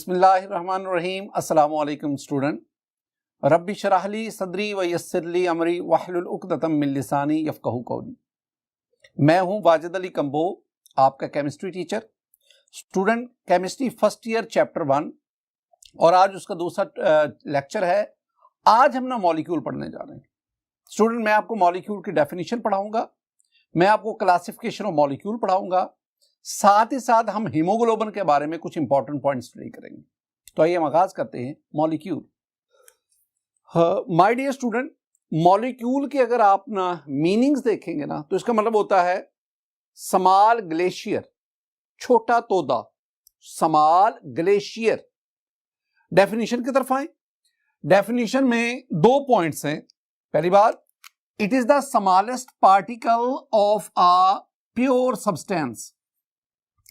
बिस्मिल्लाहिर्रहमानिर्रहीम। अस्सलामु अलैकुम स्टूडेंट। रब्बि शरह ली सदरी व यस्सिर ली अमरी वहलुल उक़दतम मिन लिसानी यफ़क़हू क़ौली। मैं हूं वाजिद अली कंबो, आपका chemistry teacher. Student, chemistry first year chapter 1 और आज उसका दूसरा लेक्चर है। आज हम ना मॉलिक्यूल पढ़ने जा रहे हैं। स्टूडेंट, मैं आपको मॉलिक्यूल की डेफिनेशन पढ़ाऊंगा, मैं आपको क्लासिफिकेशन ऑफ मॉलिक्यूल पढ़ाऊंगा, साथ ही साथ हम हीमोग्लोबिन के बारे में कुछ इंपॉर्टेंट पॉइंट्स स्टडी करेंगे। तो आइए हम आगाज करते हैं। Molecule, my dear student, molecule के अगर आप ना मीनिंग्स देखेंगे ना तो इसका मतलब होता है स्मॉल ग्लेशियर, छोटा तोदा, स्मॉल ग्लेशियर। डेफिनेशन की तरफ आए। डेफिनेशन में 2 पॉइंट्स हैं। पहली बात, it is the smallest particle of a pure substance,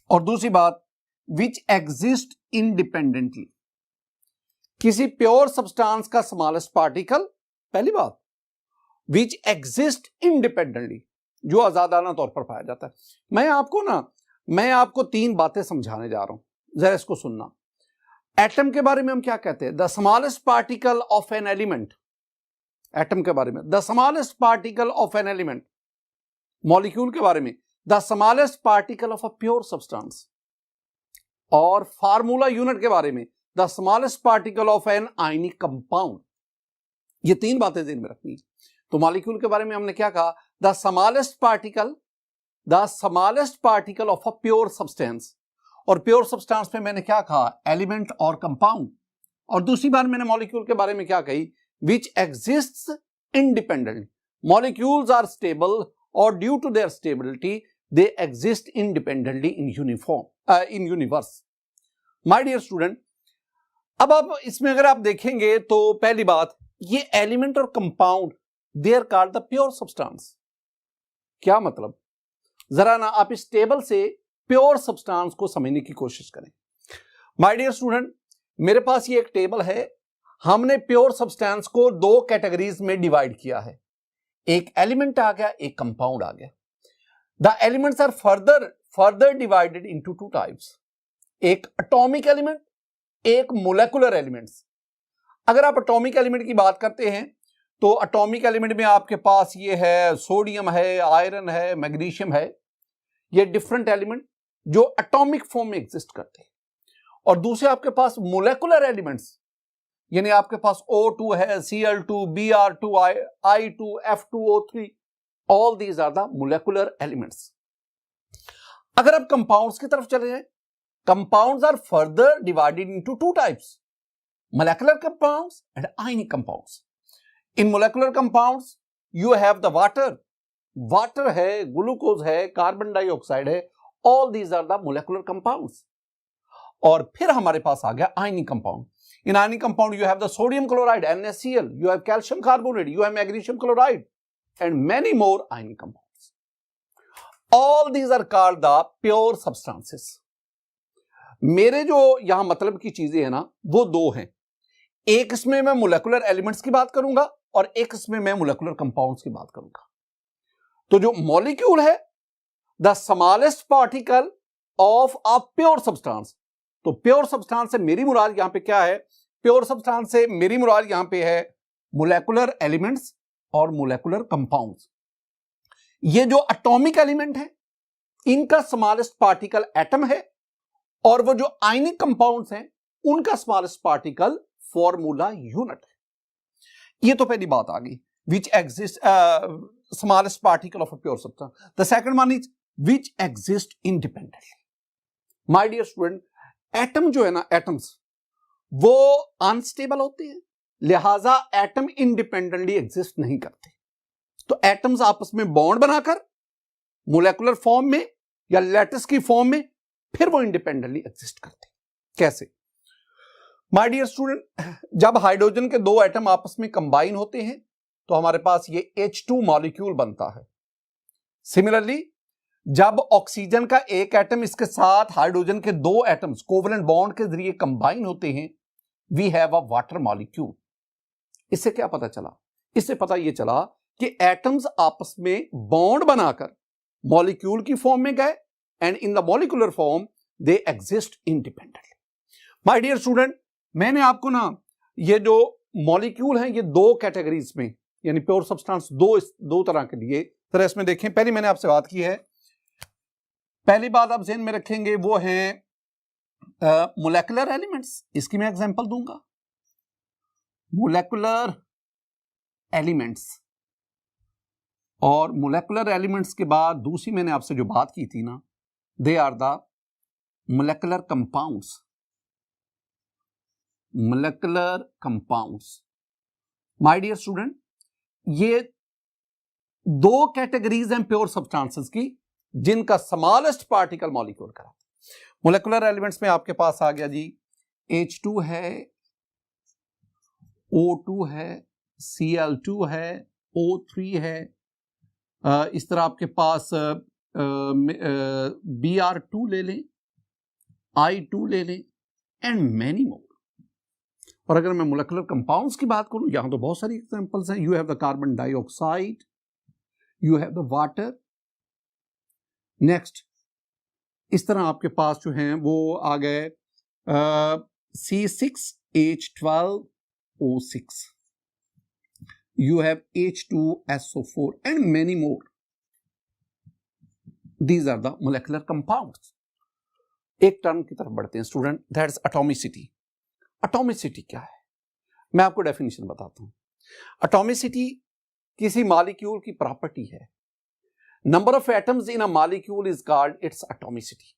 और दूसरी बात, विच एग्जिस्ट इंडिपेंडेंटली। किसी प्योर सब्सटेंस का स्मॉलेस्ट पार्टिकल, पहली बात, विच एग्जिस्ट इंडिपेंडेंटली, जो आजादाना तौर पर पाया जाता है। मैं आपको 3 बातें समझाने जा रहा हूं, जरा इसको सुनना। एटम के बारे में हम क्या कहते हैं? The smallest particle of an element. Atom के बारे में the smallest particle of an element. Molecule के बारे में the smallest particle of a pure substance. और फार्मूला यूनिट के बारे में the smallest particle of an ionic compound. ये 3 बातें ध्यान में रखनी है। तो मॉलिक्यूल के बारे में हमने क्या कहा? The smallest particle of a pure substance. और प्योर सब्सटेंस में मैंने क्या कहा? एलिमेंट और कंपाउंड। और दूसरी बार मैंने मॉलिक्यूल के बारे में क्या कही? Which exists independently. Molecules are stable और due to their stability they exist independently in universe. My dear student, अब आप इसमें अगर आप देखेंगे तो पहली बात, ये एलिमेंट और compound they are called the pure substance. क्या मतलब? जरा ना आप इस टेबल से प्योर सब्सटेंस को समझने की कोशिश करें। माय डियर स्टूडेंट, मेरे पास ये एक टेबल है। हमने प्योर सब्सटेंस को 2 कैटेगरीज में डिवाइड किया है। एक एलिमेंट आ गया, एक कंपाउंड आ गया। The elements are further divided into 2 types. एक एटॉमिक एलिमेंट, एक मोलेकुलर एलिमेंट्स। अगर आप एटॉमिक एलिमेंट की बात करते हैं तो एटॉमिक एलिमेंट में आपके पास ये है, सोडियम है, आयरन है, मैग्नीशियम है। ये डिफरेंट एलिमेंट जो एटॉमिक फॉर्म में एग्जिस्ट करते हैं। और दूसरे आपके पास मोलेकुलर एलिमेंट्स, यानी आपके पास O2 है, Cl2, Br2, I2, F2O3, all these are the molecular elements. अगर आप कंपाउंड्स की तरफ चले जाएं, compounds are further divided into 2 types, molecular compounds and ionic compounds. In molecular compounds you have the water है, ग्लूकोज है, carbon dioxide है, all these are the molecular compounds. और फिर हमारे पास आ गया ionic compound. In ionic compound you have the sodium chloride, NaCl, you have calcium carbonate, you have magnesium chloride and many more ionic compounds. All these are called the pure substances. मेरे जो यहां मतलब की चीजें हैं ना, वो 2 हैं। एक इसमें मैं मोलेकुलर एलिमेंट्स की बात करूंगा और एक इसमें मैं मोलेकुलर कंपाउंड्स की बात करूंगा। तो जो मॉलिक्यूल है, the smallest particle of a pure substance. तो प्योर सब्सटेंस से मेरी मुराद यहां पे क्या है? प्योर सब्सटेंस से मेरी मुराद यहां पे है मोलेकुलर एलिमेंट्स और मोलेकुलर कंपाउंड्स। ये जो एटॉमिक एलिमेंट है, इनका स्मॉलेस्ट पार्टिकल एटम है, और वो जो आयनिक कंपाउंड्स हैं, उनका स्मॉलेस्ट पार्टिकल फॉर्मूला यूनिट है। ये तो पहली बात आ गई, which exist smallest particle of a pure substance. The second one is which exist independently. My dear student, atom जो है ना, एटम्स वो अनस्टेबल होते हैं, लिहाजा एटम इंडिपेंडेंटली एग्जिस्ट नहीं करते। तो एटम्स आपस में बॉन्ड बनाकर मोलेकुलर फॉर्म में या लैटिस की फॉर्म में फिर वो इंडिपेंडेंटली एग्जिस्ट करते। कैसे? माय डियर स्टूडेंट, जब हाइड्रोजन के 2 एटम आपस में कंबाइन होते हैं तो हमारे पास ये H2 मॉलिक्यूल बनता है। सिमिलरली, जब ऑक्सीजन का एक एटम इसके साथ हाइड्रोजन के 2 एटम्स कोवलेंट बॉन्ड के जरिए कंबाइन होते हैं, we have a water molecule. इससे क्या पता चला? इससे पता यह चला कि एटम्स आपस में बॉन्ड बनाकर मॉलिक्यूल की फॉर्म में गए, and in the molecular form they exist independently. My dear student, मैंने आपको ना ये जो मॉलिक्यूल हैं ये दो कैटेगरीज में, यानी प्योर सब्सटेंस दो तरह के लिए तरह इसमें देखें। पहली मैंने आपसे बात की है, पहली बात आप ज़हन में रखेंगे वो है मोलेकुलर एलिमेंट्स। इसकी मैं एग्जांपल दूंगा, मोलेकुलर एलिमेंट्स। और मोलेकुलर एलिमेंट्स के बाद दूसरी मैंने आपसे जो बात की थी ना, they are the molecular compounds. Molecular compounds. My dear student, ये दो कैटेगरीज हैं प्योर सब्सटेंसेस की जिनका स्मॉलेस्ट पार्टिकल मॉलिक्यूल कराता है। मोलेकुलर एलिमेंट्स में आपके पास आ गया जी H2 है, O2 है, Cl2 है, O3 है, इस तरह आपके पास Br2 ले लें, I2 ले लें एंड मैनी मोर। और अगर मैं मोलेकुलर कंपाउंड्स की बात करूं, यहां तो बहुत सारी एग्जांपल्स हैं। You have the carbon dioxide, you have the water. Next इस तरह आपके पास जो हैं वो आ गए C6H12O6, you have H2SO4 and many more. These are the molecular compounds. एक टर्म की तरफ बढ़ते हैं student, that is atomicity. Atomicity क्या है, मैं आपको डेफिनेशन बताता हूं। एटॉमिसिटी किसी मॉलिक्यूल की प्रॉपर्टी है। Number of atoms in a molecule is called its atomicity.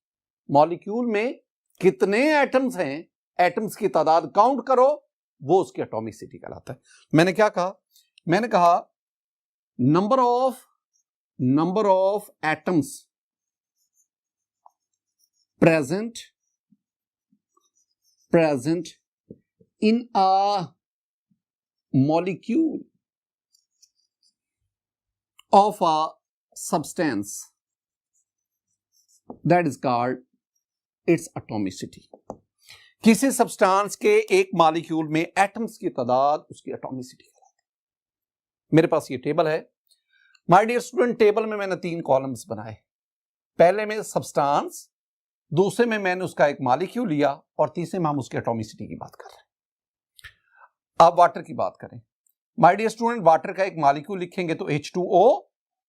Molecule में कितने एटम्स हैं, एटम्स की तादाद काउंट करो, वो उसकी एटॉमिसिटी कहलाता है। मैंने क्या कहा, मैंने कहा number of atoms present in a molecule of a substance, that is called its atomicity. किसी सब्सटेंस के एक मॉलिक्यूल में एटम्स की तादाद उसकी एटॉमिसिटी कहलाती है। मेरे पास ये टेबल है माय डियर स्टूडेंट। टेबल में मैंने 3 कॉलम्स बनाए। पहले में सब्सटेंस, दूसरे में मैंने उसका एक मॉलिक्यूल लिया और तीसरे में हम उसकी एटॉमिसिटी की बात कर रहे हैं। अब वाटर की बात करें माय डियर स्टूडेंट, वाटर का एक मॉलिक्यूल लिखेंगे तो H2O,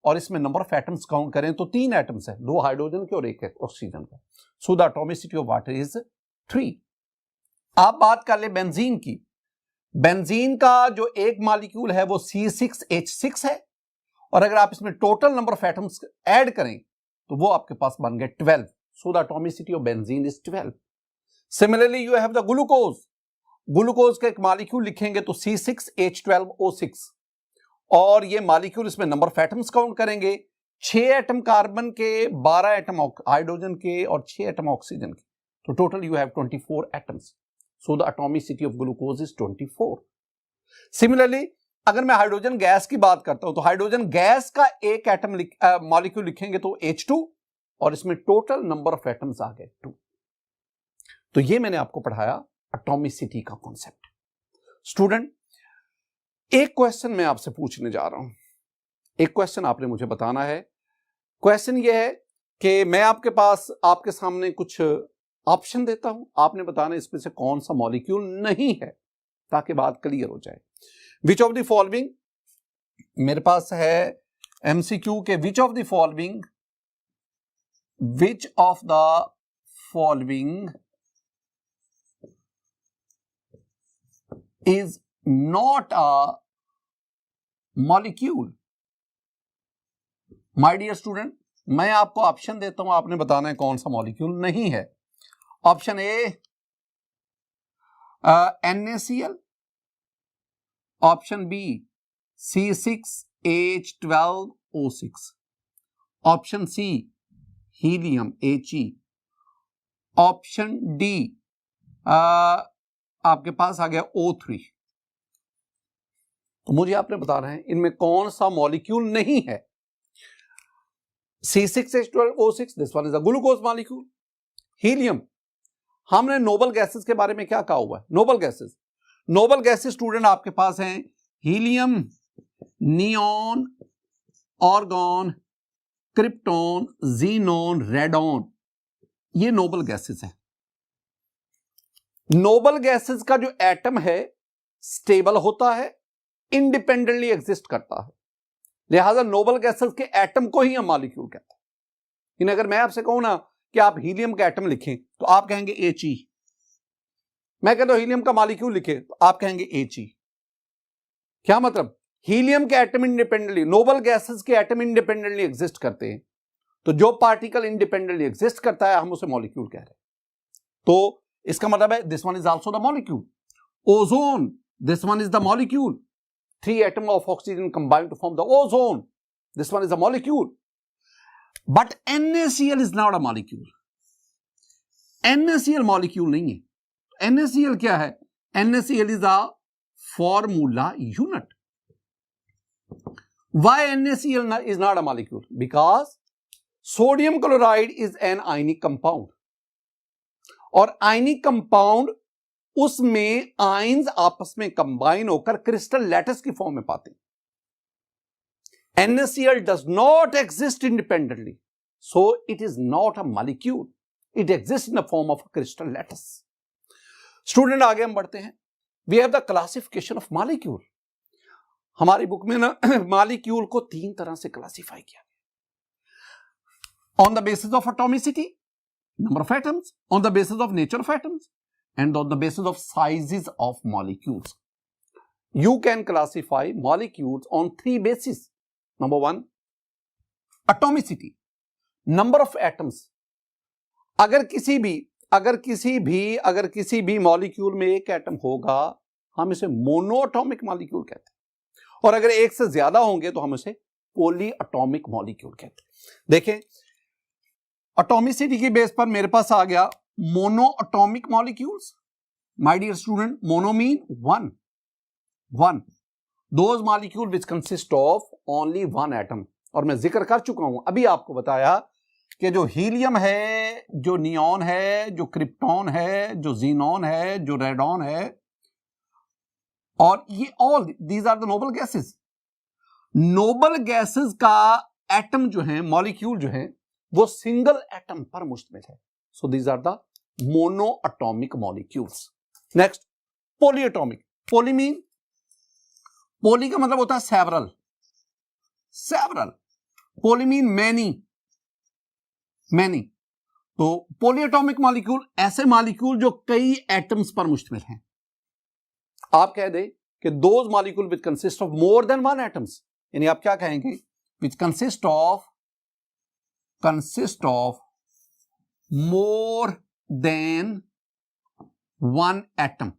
और इसमें नंबर ऑफ एटम्स काउंट करें तो 3 एटम्स है, 2 हाइड्रोजन के और 1 ऑक्सीजन का। So the atomicity of water is 3। आप बात कर ले बेंजीन की। बेंजीन का जो एक मॉलिक्यूल है वो C6H6 है, और अगर आप इसमें total number of atoms add करें तो वो आपके पास बन गए 12। So the atomicity of benzene is 12। Similarly you have the glucose. Glucose का एक मॉलिक्यूल लिखेंगे तो C6H12O6, और ये मॉलिक्यूल, इसमें नंबर ऑफ एटम्स काउंट करेंगे 6 एटम कार्बन के, 12 एटम हाइड्रोजन के और 6 एटम ऑक्सीजन के, तो total you have 24 atoms. So the atomicity of glucose is 24। Similarly अगर मैं हाइड्रोजन गैस की बात करता हूं तो हाइड्रोजन गैस का एक एटम मॉलिक्यूल लिखेंगे तो H2, और इसमें टोटल नंबर ऑफ एटम्स आ गए 2। तो ये मैंने आपको पढ़ाया एटॉमिसिटी का कॉन्सेप्ट। स्टूडेंट, एक क्वेश्चन मैं आपसे पूछने जा रहा हूं। एक क्वेश्चन आपने मुझे बताना है। क्वेश्चन ये है कि मैं आपके सामने कुछ ऑप्शन देता हूं, आपने बताना इसमें से कौन सा मॉलिक्यूल नहीं है, ताकि बात क्लियर हो जाए। विच ऑफ द फॉलोइंग, मेरे पास है MCQ के विच of the following is not a molecule. My dear student, मैं आपको ऑप्शन देता हूं, आपने बताना है कौन सा मॉलिक्यूल नहीं है। Option a NaCl, option b C6H12O6, option c helium He, option d आपके पास आ गया O3। तो मुझे आपने बताना है इनमें कौन सा मॉलिक्यूल नहीं है। C6H12O6, this one is a glucose molecule. Helium, हमने नोबल गैसेस के बारे में क्या कहा हुआ है? नोबल गैसेस स्टूडेंट आपके पास हैं helium, neon, argon, krypton, xenon, radon, ये नोबल गैसेस हैं। नोबल गैसेस का जो एटम है स्टेबल होता है, इंडिपेंडेंटली एग्जिस्ट करता है, लिहाजा नोबल गैसेस के एटम को ही हम मॉलिक्यूल कहते हैं। इन अगर मैं आपसे कहूं ना कि आप हीलियम का एटम लिखें तो आप कहेंगे He। मैं कहता हूं हीलियम का मॉलिक्यूल लिखे तो आप कहेंगे He। क्या मतलब? हीलियम के एटम इंडिपेंडेंटली, नोबल गैसेस के एटम इंडिपेंडेंटली एग्जिस्ट करते हैं, तो जो पार्टिकल इंडिपेंडेंटली एग्जिस्ट करता है हम उसे मॉलिक्यूल कह रहे हैं। तो इसका मतलब है this one is also the molecule. Ozone, this one is the molecule. 3 atoms of oxygen combined to form the ozone. This one is a molecule. But NaCl is not a molecule. NaCl molecule नहीं है। NaCl क्या है? NaCl is a formula unit. Why NaCl is not a molecule? Because sodium chloride is an ionic compound. और ionic compound उसमें ions आपस में combine होकर crystal lattice की फॉर्म में पाते हैं। NaCl does not exist independently, so it is not a molecule. It exists in the form of a crystal lattice. Student आगे हम बढ़ते हैं। We have the classification of molecule. हमारी बुक में ना मॉलिक्यूल को 3 तरह से क्लासिफाई किया गया। On the basis of atomicity, number of atoms, on the basis of nature of atoms, and on the basis of sizes of molecules. You can classify molecules on 3 bases. Number 1, atomicity, number of atoms. अगर किसी भी molecule में एक atom होगा हम इसे monoatomic molecule कहते हैं, और अगर एक से ज्यादा होंगे तो हम इसे पॉलीएटॉमिक मॉलिक्यूल कहते हैं। देखें, एटॉमिसिटी की बेस पर मेरे पास आ गया monoatomic molecules. My dear student, mono mean one, those molecule which consist of only 1 atom. और मैं जिक्र कर चुका हूं, अभी आपको बताया कि जो हीलियम है, जो नियॉन है, जो क्रिप्टॉन है, जो जीनॉन है, जो रेडॉन है, और ये all these are the noble gases. Noble gases का एटम जो है, मॉलिक्यूल जो है, वो सिंगल एटम पर मुश्तमिल है। So these are the monoatomic molecules. Next, polyatomic. Poly mean, poly का मतलब होता है सेवरल। Poly mean many. तो पॉलीएटॉमिक मॉलिक्यूल ऐसे मॉलिक्यूल जो कई एटम्स पर मुश्तमिल हैं। आप कह दे कि those molecule which consist of more than 1 atoms, यानी आप क्या कहेंगे? विच consist of more than 1 atom,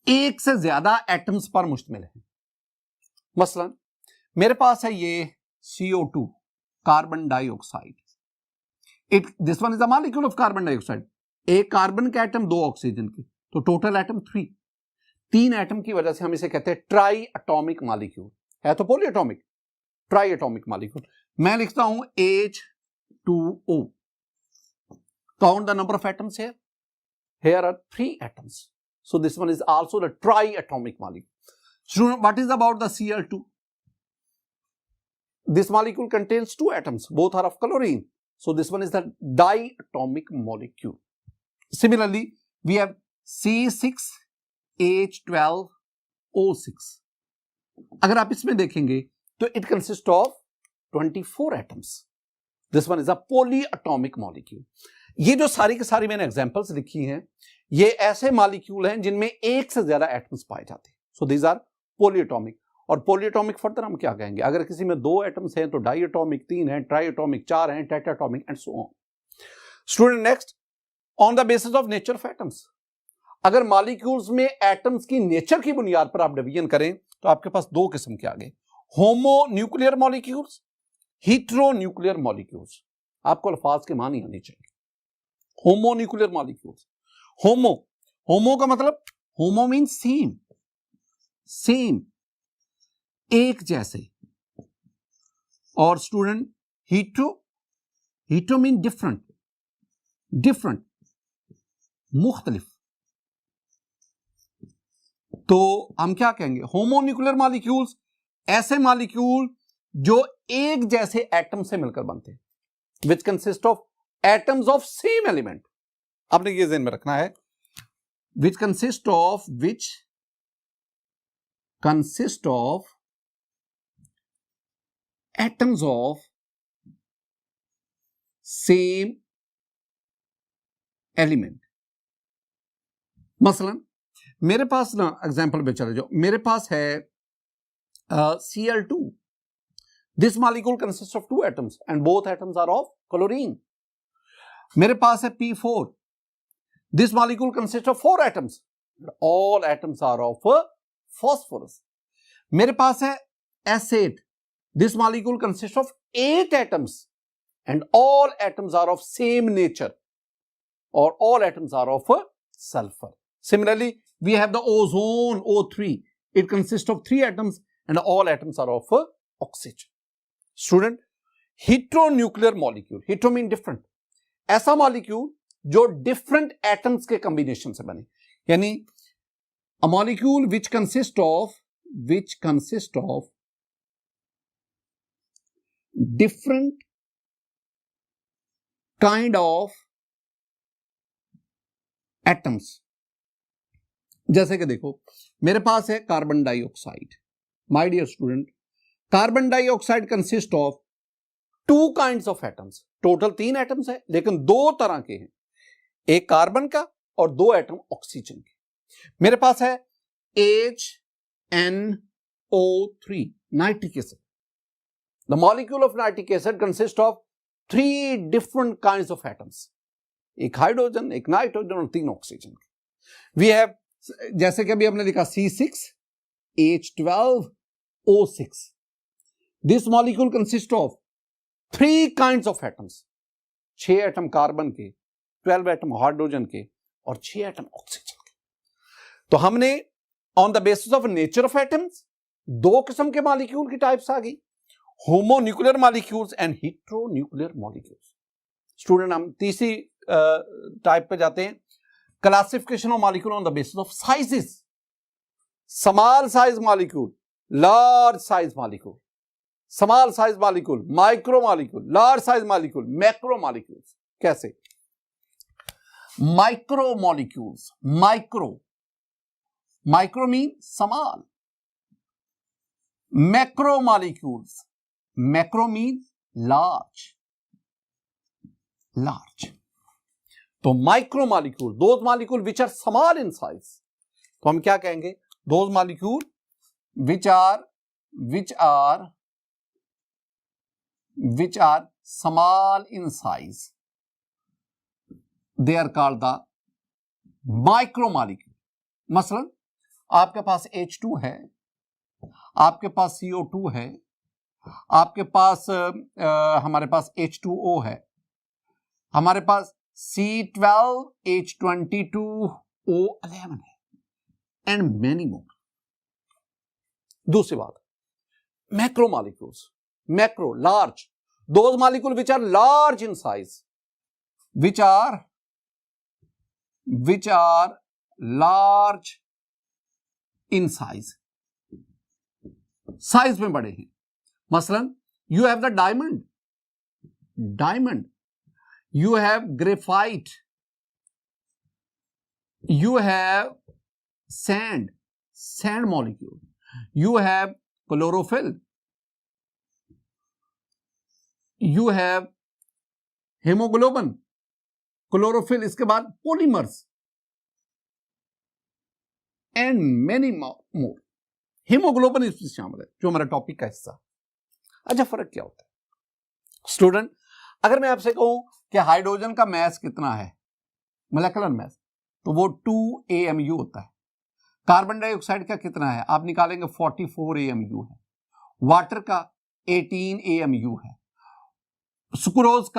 एक से ज्यादा एटम्स पर मुश्तमिल है। मसलन मेरे पास है ये CO2, carbon dioxide. This one is the molecule of carbon dioxide. एक कार्बन का एटम, 2 ऑक्सीजन के, तो टोटल एटम 3 एटम की वजह से हम इसे कहते हैं ट्राई एटॉमिक मॉलिक्यूल। है तो पॉलीएटॉमिक, ट्राई एटॉमिक मॉलिक्यूल। मैं लिखता हूं H2O। Count the number of atoms here. Here are 3 atoms. So this one is also the triatomic molecule. Student, what is about the Cl2? This molecule contains 2 atoms. Both are of chlorine. So this one is the diatomic molecule. Similarly, we have C6H12O6. अगर आप इसमें देखेंगे तो it consists of 24 atoms. This one is a polyatomic molecule. ये जो सारी की सारी मैंने एग्जांपल्स लिखी हैं, ये ऐसे मॉलिक्यूल हैं जिनमें एक से ज्यादा एटम्स पाए जाते हैं। So these are polyatomic. और पॉलीएटॉमिक फर्दर हम क्या कहेंगे? अगर किसी में 2 एटम्स हैं तो डाइएटॉमिक 3 हैं, ट्राइएटॉमिक 4 हैं, tetratomic and so on. Student next, on the basis of nature of atoms. अगर मॉलिक्यूल्स में एटम्स की नेचर की बुनियाद पर आप डिवीजन करें तो आपके पास 2 किस्म के आ गए, homo nuclear molecules, hetero nuclear molecules. आपको अल्फाज के मानी आनी चाहिए। होमो न्यूक्लियर मॉलिक्यूल्स, होमो का मतलब, होमो मीन सेम, एक जैसे। और स्टूडेंट हीट्रो मीन डिफरेंट, मुख्तलिफ। तो हम क्या कहेंगे? होमो न्यूक्लियर मॉलिक्यूल्स ऐसे मॉलिक्यूल जो एक जैसे एटम से मिलकर बनते हैं, विच consist of atoms of same element. आपने ये ध्यान में रखना है, which consist of atoms of same element। मसलन मेरे पास ना एग्जाम्पल पे चले जाओ, मेरे पास है Cl2। This molecule consist of 2 atoms and both atoms are of chlorine. मेरे पास है P4। This molecule consist of 4 atoms, all atoms are of phosphorus. मेरे पास है S8। This molecule consist of 8 atoms and all atoms are of same nature, or all atoms are of sulfur. Similarly, we have the ozone, O3. It consists of 3 atoms and all atoms are of oxygen. Student, heteronuclear molecule, hetero mean different, ऐसा molecule जो different atoms के combination से बने, यानी a molecule which consists of different kind of atoms। जैसे कि देखो मेरे पास है carbon dioxide. My dear student, carbon dioxide consist of 2 kinds of atoms. Total 3 atoms है लेकिन 2 तरह के हैं, एक कार्बन का और 2 एटम ऑक्सीजन के। मेरे पास है HNO3 nitric acid. The molecule of nitric acid consist of 3 different kinds of atoms, एक हाइड्रोजन, एक नाइट्रोजन और 3 ऑक्सीजन। वी हैव, जैसे कि अभी हमने लिखा C6H12O6। This molecule consist of 3 kinds of atoms, 6 atom carbon के, 12 एटम हाइड्रोजन के और 6 एटम ऑक्सीजन के। तो हमने on the basis of nature of atoms 2 किस्म के मॉलिक्यूल की टाइप्स आ गई, homonuclear molecules and heteronuclear molecules. Student, हम तीसरी टाइप पे जाते हैं, classification of molecule on the basis of sizes. Small size molecule, large size molecule, small size molecule, micro molecule, large size molecule, macro molecules. कैसे? Micro molecules, micro mean small, macro molecules, macro mean large. तो micro molecule, those molecule which are small in size, तो हम क्या कहेंगे? Those molecule which are small in size, they are called the micro molecule. मसलन आपके पास H2 है, आपके पास CO2 है, आपके पास हमारे पास H2O है, हमारे पास C12H22O11 है एंड मेनी मोर। दूसरी बात, macro molecules, macro large, those molecule which are large in size, which are large in size, size में बड़े हैं। मसलन you have the diamond, you have graphite, you have sand molecule, you have chlorophyll, you have hemoglobin, chlorophyll, इसके बाद polymers and many more। hemoglobin इसमें शामिल है, जो हमारा टॉपिक का हिस्सा। अच्छा, फर्क क्या होता है स्टूडेंट? अगर मैं आपसे कहूं कि हाइड्रोजन का मास कितना है, मोलेकुलर मास, तो वो 2 AMU होता है। कार्बन डाइऑक्साइड का कितना है आप निकालेंगे, 44 AMU है। वाटर का 18 AMU है। सुक्रोज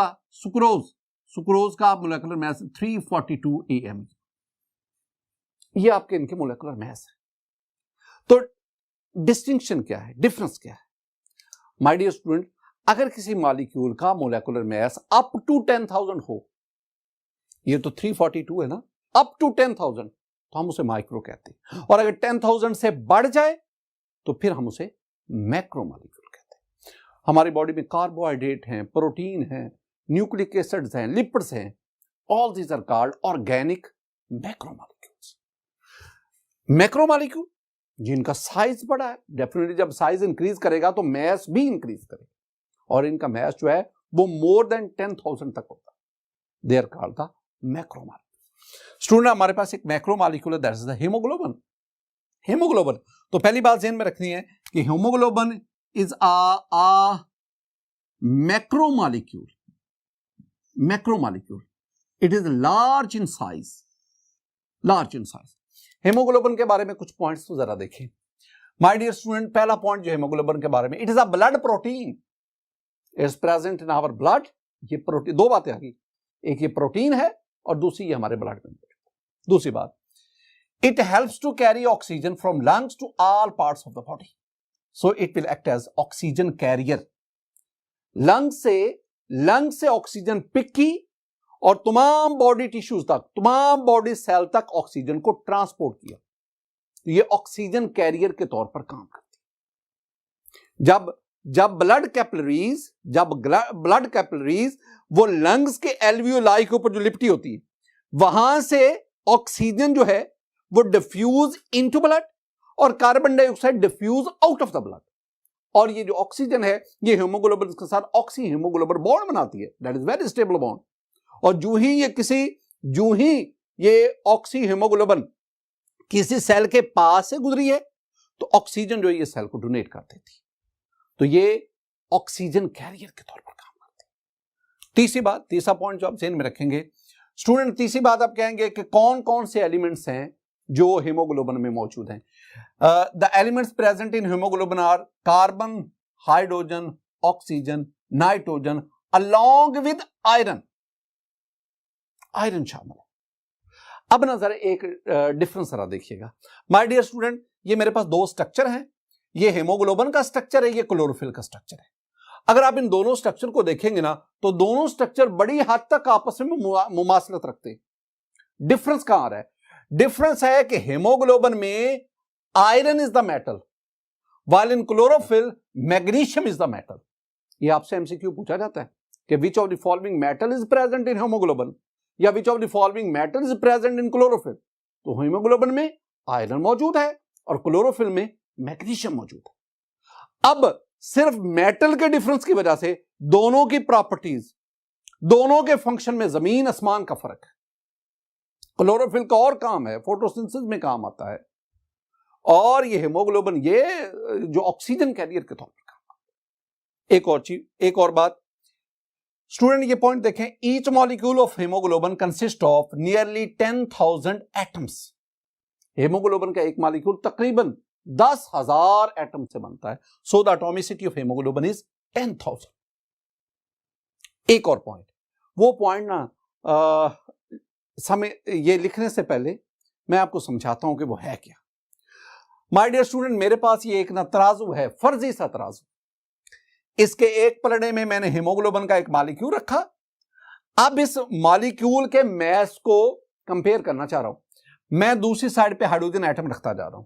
का आप मोलेकुलर मास 342 AMU। ये आपके इनके मोलेकुलर मास है। तो डिस्टिंक्शन क्या है, डिफरेंस क्या है? माय डियर स्टूडेंट, अगर किसी मॉलिक्यूल का मोलेकुलर मास अप टू 10,000 हो, ये तो 342 है ना, अप टू 10,000, तो हम उसे माइक्रो कहते हैं। और अगर 10,000 से बढ़ जाए तो फिर हम उसे मैक्रो मॉलिक्यूल कहते हैं। हमारी बॉडी में कार्बोहाइड्रेट हैं, प्रोटीन हैं, न्यूक्लिक एसिड्स हैं, लिपिड्स हैं, all these are called organic macromolecules. Macromolecule जिनका साइज बड़ा है, डेफिनेटली जब साइज इंक्रीज करेगा तो मैस भी इंक्रीज करेगा, और इनका मैस जो है वो मोर देन 10,000 तक होता है, they are called the macromolecule. Student हमारे पास एक मैक्रोमॉलिक्यूल है, that is the haemoglobin. Haemoglobin, तो पहली बात ध्यान में रखनी है कि haemoglobin is a macromolecule. Macromolecule, it is large in size, large in size. Haemoglobin के बारे में कुछ पॉइंट्स तो जरा देखें माय डियर स्टूडेंट। पहला पॉइंट जो हीमोग्लोबिन के बारे में, it is a blood protein, is present in our blood. ये प्रोटीन, दो बातें आ गई, एक ये प्रोटीन है और दूसरी ये हमारे ब्लड में। दूसरी बात, it helps to carry oxygen from lungs to all parts of the body, so it will act as oxygen carrier. Lung से ऑक्सीजन पिक की और तमाम बॉडी टिश्यूज तक, तमाम बॉडी सेल तक ऑक्सीजन को ट्रांसपोर्ट किया, तो ये ऑक्सीजन कैरियर के तौर पर काम करती है। जब ब्लड कैपिलरीज वो लंग्स के एल्वियोलाई के ऊपर जो लिपटी होती है, वहां से ऑक्सीजन जो है वो डिफ्यूज इनटू ब्लड और carbon dioxide diffuse out of the blood, और ये जो ऑक्सीजन है ये हीमोग्लोबिन के साथ ऑक्सी हीमोग्लोबिन बॉन्ड बनाती है, that is very stable bond. और जो ही ये ऑक्सी हीमोग्लोबिन किसी सेल के पास से गुजरी है तो ऑक्सीजन जो है ये सेल को डोनेट कर देती है, तो ये ऑक्सीजन कैरियर के तौर पर काम करते हैं। तीसरी बात, तीसरा पॉइंट जो आप ध्यान में रखेंगे स्टूडेंट, तीसरी बात आप कहेंगे कि कौन कौन से एलिमेंट्स हैं जो हीमोग्लोबिन में मौजूद हैं। The elements present in haemoglobin are carbon, hydrogen, oxygen, nitrogen along with iron. Iron शामिल है। अब ना जरा एक डिफरेंस जरा देखिएगा माय डियर स्टूडेंट, ये मेरे पास दो स्ट्रक्चर हैं, ये हीमोग्लोबिन का स्ट्रक्चर है, ये क्लोरोफिल का स्ट्रक्चर है। अगर आप इन दोनों स्ट्रक्चर को देखेंगे ना तो दोनों स्ट्रक्चर बड़ी हद तक आपस में मुमासलत रखते हैं। डिफरेंस कहां आ रहा है? डिफरेंस है कि हीमोग्लोबिन में iron is the metal, while in chlorophyll magnesium is the metal. ये आपसे एमसीक्यू पूछा जाता है कि which of the following metal is present in haemoglobin या which of the following metal is present in chlorophyll. तो haemoglobin में iron मौजूद है और क्लोरोफिल में मैग्नीशियम मौजूद है। अब सिर्फ मेटल के डिफरेंस की वजह से दोनों की प्रॉपर्टीज, दोनों के फंक्शन में जमीन आसमान का फर्क है। क्लोरोफिल का और काम है, फोटोसिंथेसिस में काम आता है, और ये हीमोग्लोबिन ये जो ऑक्सीजन कैरियर के तौर पर काम आता है। एक और चीज, एक और बात स्टूडेंट, ये पॉइंट देखें, each molecule of haemoglobin consist of nearly 10,000 atoms. Haemoglobin का एक मॉलिक्यूल तकरीबन 10,000 एटम से बनता है, so the atomicity of haemoglobin is 10,000। एक और पॉइंट, वो पॉइंट ना समय ये लिखने से पहले मैं आपको समझाता हूं कि वो है क्या। माय डियर स्टूडेंट, मेरे पास ये एक ना तराजू है, फर्जी सा तराजू। इसके एक पलड़े में मैंने हीमोग्लोबिन का एक मॉलिक्यूल रखा। अब इस मॉलिक्यूल के मैस को कंपेयर करना चाह रहा हूं। मैं दूसरी साइड पे हाइड्रोजन एटम रखता जा रहा हूं,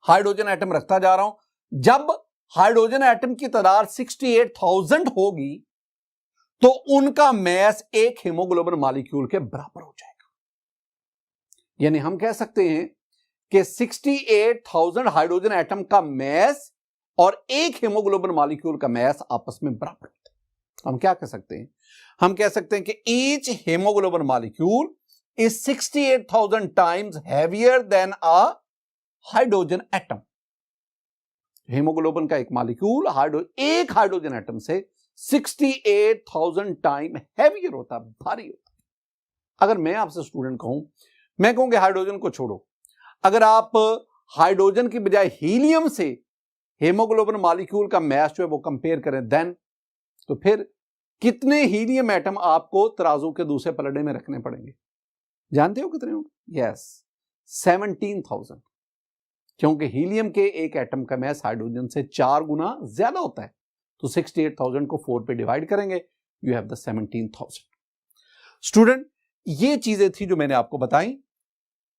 हाइड्रोजन एटम रखता जा रहा हूं। जब हाइड्रोजन एटम की तादाद 68,000 होगी तो उनका मैस एक हीमोग्लोबिन मॉलिक्यूल के बराबर हो जाएगा। यानी हम कह सकते हैं कि 68,000 हाइड्रोजन एटम का मैस और एक हीमोग्लोबिन मॉलिक्यूल का मैस आपस में बराबर होता है। हम क्या कह सकते हैं? हम कह सकते हैं कि each haemoglobin molecule is 68,000 times heavier than a hydrogen atom. Haemoglobin का एक मॉलिक्यूल एक हाइड्रोजन एटम से 68,000 टाइम हैवियर होता है, भारी होता है। अगर मैं आपसे स्टूडेंट कहूं, मैं कहूं कि हाइड्रोजन को छोड़ो, अगर आप हाइड्रोजन की बजाय हीलियम से हीमोग्लोबिन मॉलिक्यूल का मैस जो है वो कंपेयर करें, देन तो फिर कितने हीलियम एटम आपको तराजू के दूसरे पलड़े में रखने पड़ेंगे? जानते हो कितने होंगे? यस, 17,000, क्योंकि हीलियम के एक एटम का मैस हाइड्रोजन से 4 गुना ज्यादा होता है। तो 68,000 को 4 पे डिवाइड करेंगे, यू हैव द 17,000। स्टूडेंट, ये चीजें थी जो मैंने आपको बताई।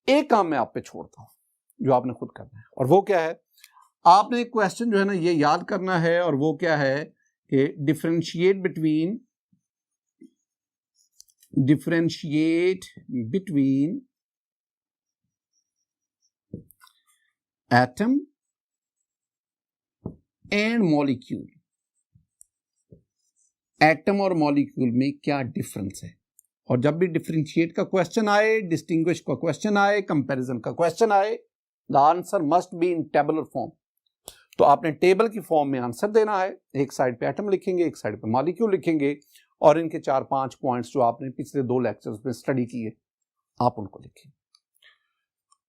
एक काम मैं आप पे छोड़ता हूं जो आपने खुद करना है, और वो क्या है? आपने क्वेश्चन जो है ना ये याद करना है, और वो क्या है कि differentiate between differentiate between atom and molecule. Atom और मॉलिक्यूल में क्या डिफरेंस है, और जब भी डिफरेंशिएट का क्वेश्चन आए, डिस्टिंग्विश का क्वेश्चन आए, कंपैरिजन का क्वेश्चन आए, the answer must be in tabular form. तो आपने टेबल की फॉर्म में आंसर देना है, एक साइड पे एटम लिखेंगे, एक साइड पे मॉलिक्यूल लिखेंगे, और इनके 4-5 पॉइंट्स जो आपने पिछले 2 लेक्चर्स में स्टडी किए आप उनको लिखें।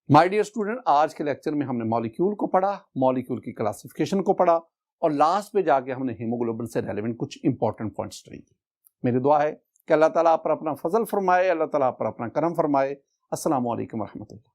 माय डियर स्टूडेंट, आज के लेक्चर में हमने मॉलिक्यूल को पढ़ा, मॉलिक्यूल की क्लासिफिकेशन को पढ़ा, और लास्ट पे जाके हमने हीमोग्लोबिन से रेलेवेंट कुछ इंपॉर्टेंट पॉइंट्स स्टडी किए। मेरी दुआ है कि अल्लाह ताला आप पर अपना फजल फरमाए, अल्लाह ताला आप पर अपना करम फरमाए। अस्सलाम वालेकुम रहमतुल्लाह।